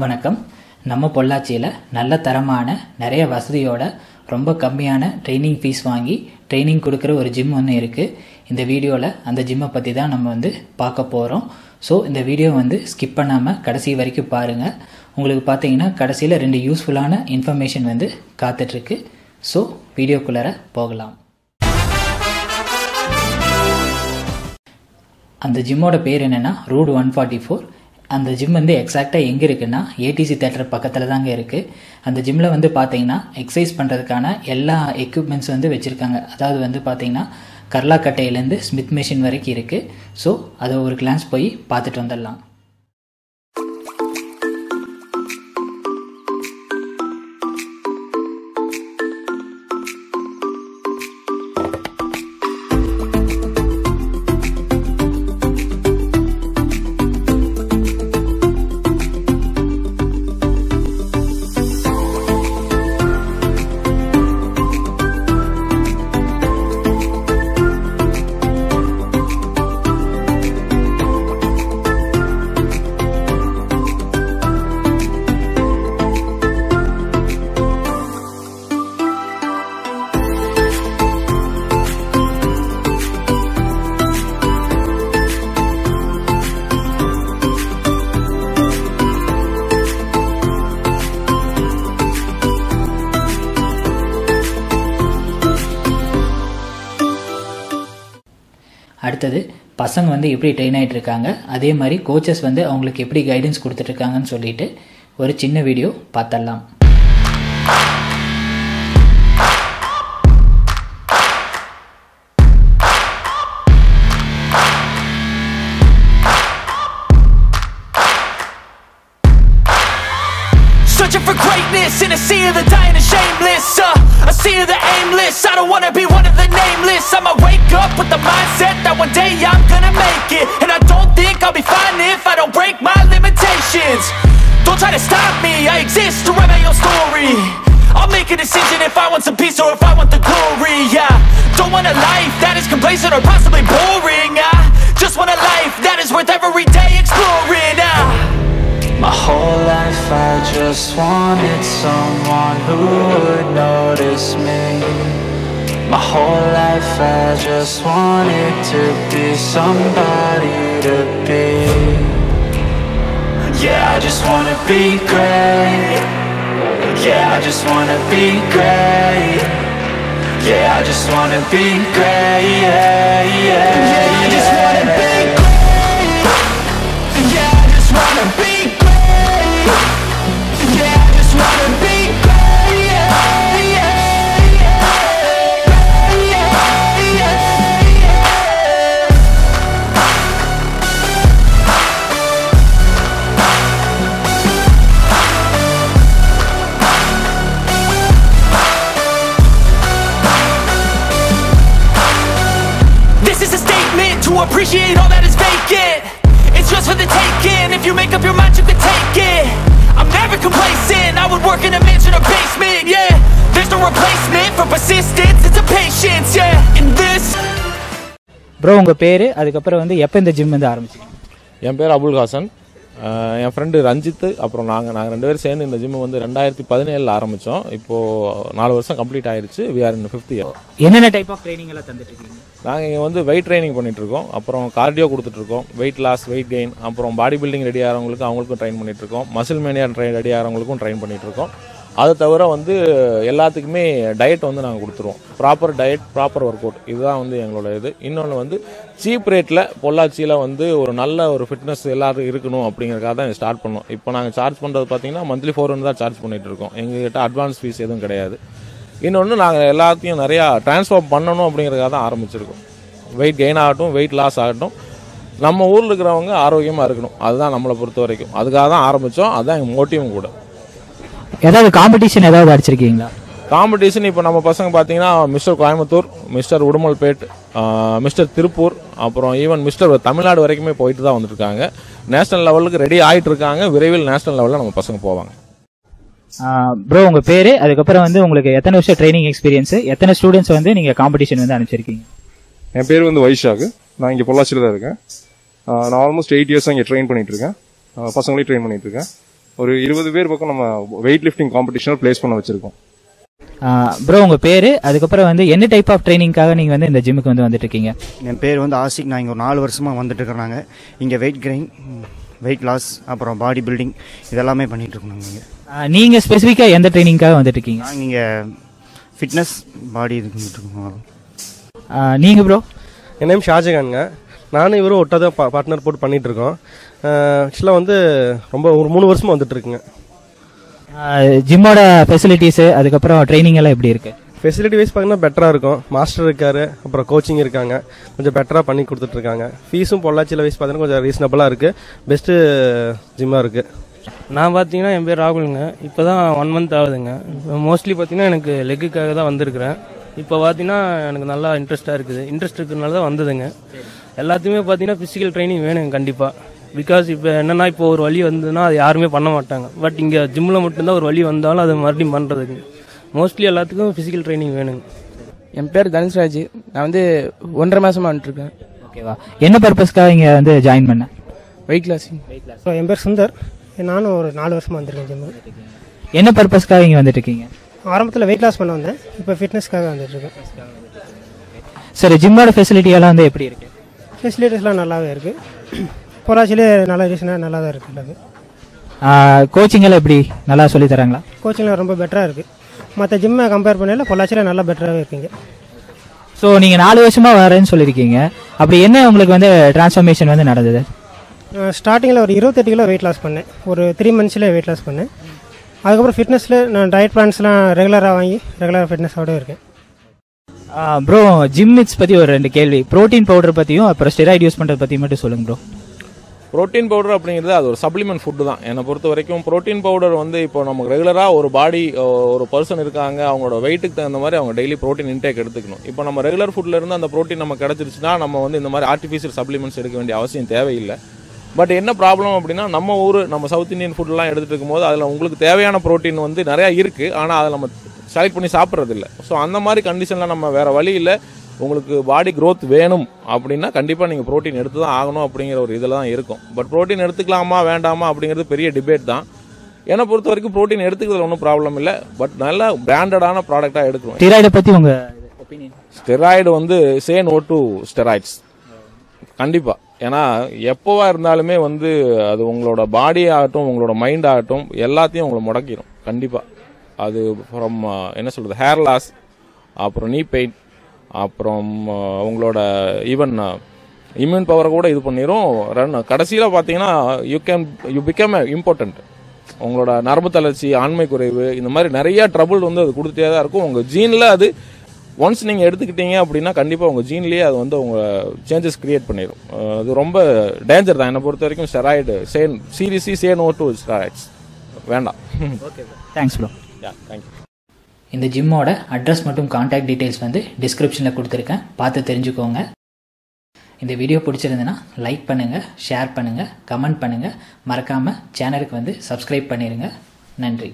வணக்கம். நம்ம பொள்ளாச்சியில் நல்ல தரமான நிறைய வசதியோட ரொம்ப கம்மியான ட்ரைனிங் ஃபீஸ் வாங்கி ட்ரைனிங் கொடுக்குற ஒரு ஜிம் ஒன்று இருக்குது. இந்த வீடியோவில் அந்த ஜிம்மை பற்றி தான் நம்ம பார்க்க போகிறோம். ஸோ இந்த வீடியோ ஸ்கிப் பண்ணாமல் கடைசி வரைக்கும் பாருங்கள். உங்களுக்கு பார்த்தீங்கன்னா கடைசியில் 2 யூஸ்ஃபுல்லான இன்ஃபர்மேஷன் காத்துட்ருக்கு. ஸோ வீடியோக்குள்ளார போகலாம். அந்த ஜிம்மோட பேர் என்னென்னா ரூட் 144. அந்த ஜிம் எக்ஸாக்டாக எங்கே இருக்குன்னா ஏடிசி தேட்டர் பக்கத்தில் தாங்க இருக்குது. அந்த ஜிம்மில் பார்த்தீங்கன்னா எக்ஸசைஸ் பண்ணுறதுக்கான எல்லா எக்யூப்மெண்ட்ஸ் வச்சுருக்காங்க. அதாவது பார்த்தீங்கன்னா கர்லாக்கட்டையிலேருந்து ஸ்மித் மிஷின் வரைக்கும் இருக்குது. ஸோ அதை ஒரு கிளான்ஸ் போய் பார்த்துட்டு வந்துடலாம். அடுத்தது பசங்க எப்படி ட்ரெயின் ஆகிட்டு இருக்காங்க, அதே மாதிரி கோச்சஸ் அவங்களுக்கு எப்படி கைடன்ஸ் கொடுத்துட்ருக்காங்கன்னு சொல்லிட்டு ஒரு சின்ன video பார்த்தரலாம். Searching for greatness in a sea of the dying and shameless, a sea of the aimless. I don't wanna be one of the nameless. I'ma wake up with the mindset that one day I'm gonna make it, and I don't think I'll be fine if I don't break my limitations. Don't try to stop me, I exist to write my own story. I'll make a decision if I want some peace or if I want the glory. Yeah, don't want a life that is complacent or possibly boring. I just want a life that is worth every day exploring. My whole life I just wanted someone who would notice me. My whole life I just wanted to be somebody to be. Yeah, I just wanna be great. Yeah, I just wanna be great. Yeah, I just wanna be great. Yeah, yeah, yeah, I just wanna be great. Yeah, I just wanna be great. Yeah, I just wanna be great. Yeah, yeah, yeah. Yeah, yeah, yeah. This is a statement to appreciate all that is vacant. It's just for the taking. If you make up your mind, you can take it. I'm never complacent. I would work in a mansion or basement. Yeah, there's no replacement for persistence. It's a patience. Yeah, in this. Bro உங்கள் பேர், அதுக்கப்புறம் எப்போ இந்த gym ஆரம்பிச்சிங்க? என் பேர் அபுல் ஹாசன். என் friend Ranjith, அப்புறம் நாங்கள் 2 பேரும் சேர்ந்து இந்த ஜிம் 2017 ஆரம்பித்தோம். இப்போது 4 வருஷம் கம்ப்ளீட் ஆயிடுச்சு. We are in 5th year. என்னென்ன டைப் ஆஃப் ட்ரைனிங் எல்லாம் தந்துட்டு இருக்கீங்க? நாங்கள் இங்கே வெயிட் ட்ரைனிங் பண்ணிகிட்ருக்கோம், அப்புறம் கார்டியோ கொடுத்துட்ருக்கோம், வெயிட் லாஸ், வெயிட் கெயின், அப்புறம் பாடி பில்டிங் ரெடி ஆகிறவங்களுக்கு அவங்களுக்கும் ட்ரெயின் பண்ணிகிட்ருக்கோம், மசில் மேனியா ரெடி ஆகிறவங்களுக்கும் ட்ரெயின் பண்ணிகிட்ருக்கோம். அதை தவிர எல்லாத்துக்குமே டயட் நாங்கள் கொடுத்துருவோம். Proper diet, proper work out, இதுதான் எங்களோட இது. இன்னொன்று சீப் ரேட்டில் பொள்ளாச்சியில் ஒரு நல்ல ஒரு ஃபிட்னஸ் எல்லோரும் இருக்கணும் அப்படிங்கிறதுக்காக தான் ஸ்டார்ட் பண்ணோம். இப்போ நாங்கள் சார்ஜ் பண்ணுறது பார்த்தீங்கன்னா மந்த்லி 400 தான் சார்ஜ் பண்ணிகிட்ருக்கோம். எங்ககிட்ட அட்வான்ஸ் ஃபீஸ் எதுவும் கிடையாது. இன்னொன்று நாங்கள் எல்லாத்தையும் நிறையா ட்ரான்ஸ்ஃபார்ம் பண்ணணும் அப்படிங்கிறதுக்காக தான் ஆரம்பிச்சிருக்கோம். வெயிட் கெயின் ஆகட்டும், வெயிட் லாஸ் ஆகட்டும், நம்ம ஊரில் இருக்கிறவங்க ஆரோக்கியமாக இருக்கணும், அதுதான் நம்மளை பொறுத்த வரைக்கும். அதுக்காக தான் ஆரம்பித்தோம். அதுதான் எங்கள் மோட்டிவும் கூட. ஏதாவது காம்படிஷன் ஏதாவது அடிச்சிருக்கீங்களா? காம்படிஷன் இப்போ நம்ம பசங்க பார்த்தீங்கன்னா mister Coimbatore, mister Udumalpet, mister Tiruppur, அப்புறம் ஈவன் மிஸ்டர் தமிழ்நாடு வரைக்குமே போயிட்டு தான் வந்துருக்காங்க. நேஷனல் லெவலுக்கு ரெடி ஆகிட்டு இருக்காங்க. விரைவில் நேஷனல் லெவலில் நம்ம பசங்க போவாங்க. ப்ரோ உங்க பேரு, அதுக்கப்புறம் உங்களுக்கு எத்தனை வருஷம் ட்ரைனிங் எக்ஸ்பீரியன்ஸ், எத்தனை ஸ்டூடெண்ட்ஸ் நீங்க காம்படிஷன் அனுப்பிச்சிருக்கீங்க? என் பேர் வைஷாக். நான் இங்கே பொள்ளாச்சியில் தான் இருக்கேன். நான் ஆல்மோஸ்ட் 8 இயர்ஸ் இங்கே ட்ரெயின் பண்ணிட்டு இருக்கேன். பசங்களையும் ட்ரெயின் பண்ணிட்டு இருக்கேன். ஒரு 20 பேர் பக்கம் நம்ம வெயிட் லிஃப்டிங் காம்படிஷனில் பிளேஸ் பண்ண வச்சிருக்கோம். ப்ரோ உங்க பேரு, அதுக்கப்புறம் வந்து என்ன டைப் ஆஃப் ட்ரைனிங்காக நீங்க வந்து இந்த ஜிம்முக்கு வந்து வந்துட்டு இருக்கீங்க? என் பேர் வந்து ஆசிக். நான் இங்கே ஒரு 4 வருஷமாக வந்துட்டு இருக்கிறாங்க. இங்கே வெயிட் கெயின், வெயிட் லாஸ், அப்புறம் பாடி பில்டிங் இதெல்லாமே பண்ணிட்டு இருக்கோம். நாங்கள் நீங்க ஸ்பெசிஃபிக்கா எந்த ட்ரைனிங்காக வந்துட்டு இருக்கீங்க? நாங்கள் இங்கே ஃபிட்னஸ் பாடி இதுக்கு வந்துட்டு இருக்கோம். நீங்க ப்ரோ? என் நேம் ஷாஜகானுங்க. நானும் இவரும் ஒட்டாத பார்ட்னர் போட்டு பண்ணிட்டு இருக்கோம். ஆக்சுவலாக வந்து ரொம்ப ஒரு 3 வருஷமா வந்துட்டு இருக்குங்க. ஜிம்மோட ஃபெசிலிட்டிஸ் அதுக்கப்புறம் ட்ரைனிங் எல்லாம் எப்படி இருக்கு? ஃபெசிலிட்டி வைஸ் பார்த்தீங்கன்னா பெட்டராக இருக்கும். மாஸ்டர் இருக்காரு, அப்புறம் கோச்சிங் இருக்காங்க, கொஞ்சம் பெட்டராக பண்ணி கொடுத்துட்டு இருக்காங்க. ஃபீஸும் பொள்ளாச்சியில் வைஸ் பார்த்தீங்கன்னா கொஞ்சம் ரீசனபிளாக இருக்கு. பெஸ்ட்டு ஜிம்மாக இருக்கு. நான் பார்த்தீங்கன்னா என் பேர் ராகுலுங்க. இப்போ தான் 1 மந்த் ஆகுதுங்க. மோஸ்ட்லி பார்த்தீங்கன்னா எனக்கு லெக்குக்காக தான் வந்திருக்கிறேன். இப்போ பார்த்தீங்கன்னா எனக்கு நல்லா இன்ட்ரெஸ்ட்டாக இருக்குது. இன்ட்ரெஸ்ட் இருக்கிறதுனால தான் வந்ததுங்க. எல்லாத்தையுமே பார்த்தீங்கன்னா ஃபிசிக்கல் ட்ரைனிங் வேணுங்க கண்டிப்பாக. பிகாஸ் இப்போ என்னென்னா இப்போ ஒரு வலி வந்ததுன்னா அது யாருமே பண்ண மாட்டாங்க. பட் இங்கே ஜிம்மில் மட்டும்தான் ஒரு வலி வந்தாலும் அது மறுபடியும் பண்ணுறதுக்கு மோஸ்ட்லி எல்லாத்துக்கும் ஃபிசிக்கல் ட்ரைனிங் வேணுங்க. என் பேர் தனுஷ்ராஜ். நான் வந்து 1.5 மாதமாக வந்துட்டுருக்கேன். ஓகேவா? என்ன பர்பஸ்க்காக இங்கே வந்து ஜாயின் பண்ணேன்? Wait losing. என் பேர் சுந்தர். நானும் ஒரு 4 வருஷமாக வந்திருக்கேன் ஜிம்மு. என்ன பர்பஸ்க்காக இங்கே வந்துட்டு இருக்கீங்க? ஆரம்பத்தில் வெயிட் லாஸ் பண்ண வந்தேன். இப்போ ஃபிட்னஸ்க்காக வந்துட்டுருக்கேன். சரி, ஜிம்மோட ஃபெசிலிட்டி எல்லாம் வந்து எப்படி இருக்கு? ஃபெசிலிட்டிஸ்லாம் நல்லாவே இருக்குது. பொள்ளாச்சியிலே நல்ல ரீசனாக நல்லா தான் இருக்குது. எல்லாமே கோச்சிங் எல்லாம் எப்படி நல்லா சொல்லி தராங்களா? கோச்சிங்லாம் ரொம்ப பெட்டராக இருக்குது. மற்ற ஜிம்மை கம்பேர் பண்ணல பொள்ளாச்சியில் நல்லா பெட்டராகவே இருக்குங்க. ஸோ நீங்கள் 4 வருஷமா வரேன்னு சொல்லியிருக்கீங்க. அப்படி என்ன உங்களுக்கு வந்து டிரான்ஸ்ஃபர்மேஷன் வந்து நடந்தது? ஸ்டார்டிங்கில் ஒரு 28 கிலோ வெயிட் லாஸ் பண்ணேன். ஒரு 3 மந்த்ஸ்லேயே வெயிட் லாஸ் பண்ணேன். அதுக்கப்புறம் ஃபிட்னஸில் நான் டயட் பிளான்ஸ்லாம் ரெகுலராக வாங்கி ரெகுலராக ஃபிட்னஸோட இருக்கேன். ப்ரோ, ஜிம் மிட்ஸ் பற்றி ஒரு 2 கேள்வி. ப்ரோட்டீன் பவுடர் பற்றியும் அப்புறம் ஸ்டெராய்டு யூஸ் பண்ணுறது பற்றி மட்டும் சொல்லுங்க ப்ரோ. புரோட்டீன் பவுடர் அப்படிங்கிறது அது ஒரு சப்ளிமெண்ட் ஃபுட்டு தான். என்னை பொறுத்த வரைக்கும் புரோட்டீன் பவுடர் வந்து இப்போ நமக்கு ரெகுலராக ஒரு பர்சன் இருக்காங்க, அவங்களோட வெயிட்டுக்கு தகுந்த மாதிரி அவங்க டெய்லி ப்ரோட்டீன் இன்டேக் எடுத்துக்கணும். இப்போ நம்ம ரெகுலர் ஃபுட்ல இருந்து அந்த ப்ரோட்டீன் நம்ம கிடச்சிருச்சுன்னா நம்ம வந்து இந்த மாதிரி ஆர்டிஃபிஷியல் சப்ளிமெண்ட்ஸ் எடுக்க வேண்டிய அவசியம் தேவையில்லை. பட் என்ன ப்ராப்ளம் அப்படின்னா நம்ம சவுத் இந்தியன் ஃபுட்லாம் எடுத்துகிட்டு இருக்கும்போது அதில் உங்களுக்கு தேவையான ப்ரோட்டீன் வந்து நிறையா இருக்குது, ஆனால் அதை நம்ம செலக்ட் பண்ணி சாப்பிட்றது இல்லை. ஸோ அந்த மாதிரி கண்டிஷனில் நம்ம வேறு வழி இல்லை. உங்களுக்கு பாடி க்ரோத் வேணும் அப்படின்னா கண்டிப்பாக நீங்கள் ப்ரோட்டீன் எடுத்து தான் ஆகணும் அப்படிங்கிற ஒரு இதில் தான் இருக்கும். பட் ப்ரோட்டீன் எடுத்துக்கலாமா வேண்டாமா அப்படிங்கிறது பெரிய டிபேட் தான். என்னை பொறுத்த வரைக்கும் ப்ரோட்டீன் எடுத்துக்கிறதுல ஒன்றும் ப்ராப்ளம் இல்லை. பட் நல்ல பிராண்டடான ப்ராடக்டாக எடுக்கணும். ஸ்டெராய்டை பற்றி உங்கள் ஒப்பீனியன்? ஸ்டெராய்டு வந்து சே நோ டு ஸ்டெராய்ட்ஸ் கண்டிப்பாக. ஏன்னா எப்போவா இருந்தாலுமே வந்து அது உங்களோட பாடி ஆகட்டும், உங்களோட மைண்ட் ஆகட்டும், எல்லாத்தையும் உங்களை முடக்கிடும் கண்டிப்பாக. அது ஃப்ரம் என்ன சொல்கிறது, ஹேர் லாஸ், அப்புறம் நீ பெயின், அப்புறம் உங்களோட ஈவன் இம்யூன் பவரை கூட இது பண்ணிடும். கடைசியில் பார்த்தீங்கன்னா யூ பிகம் இம்பார்ட்டன்ட். உங்களோட நரம்பு தளர்ச்சி, ஆண்மை குறைவு, இந்த மாதிரி நிறைய ட்ரபிள் வந்து அது கொடுத்துட்டே தான் இருக்கும். உங்கள் ஜீனில் அது ஒன்ஸ் நீங்கள் எடுத்துக்கிட்டீங்க அப்படின்னா கண்டிப்பாக உங்கள் ஜீன்லேயே அது வந்து உங்கள் சேஞ்சஸ் கிரியேட் பண்ணிடும். அது ரொம்ப டேஞ்சர் தான் என்னை பொறுத்த வரைக்கும். Steroid seriously say no to steroids வேண்டாம். Okay, thanks bro. தேங்க்யூ. இந்த ஜிம்மோட அட்ரஸ் மற்றும் கான்டாக்ட் டீட்டெயில்ஸ் வந்து டிஸ்கிரிப்ஷனில் கொடுத்துருக்கேன், பார்த்து தெரிஞ்சுக்கோங்க. இந்த வீடியோ பிடிச்சிருந்ததுன்னா லைக் பண்ணுங்கள், ஷேர் பண்ணுங்கள், கமெண்ட் பண்ணுங்கள். மறக்காமல் சேனலுக்கு வந்து சப்ஸ்கிரைப் பண்ணிடுங்க. நன்றி.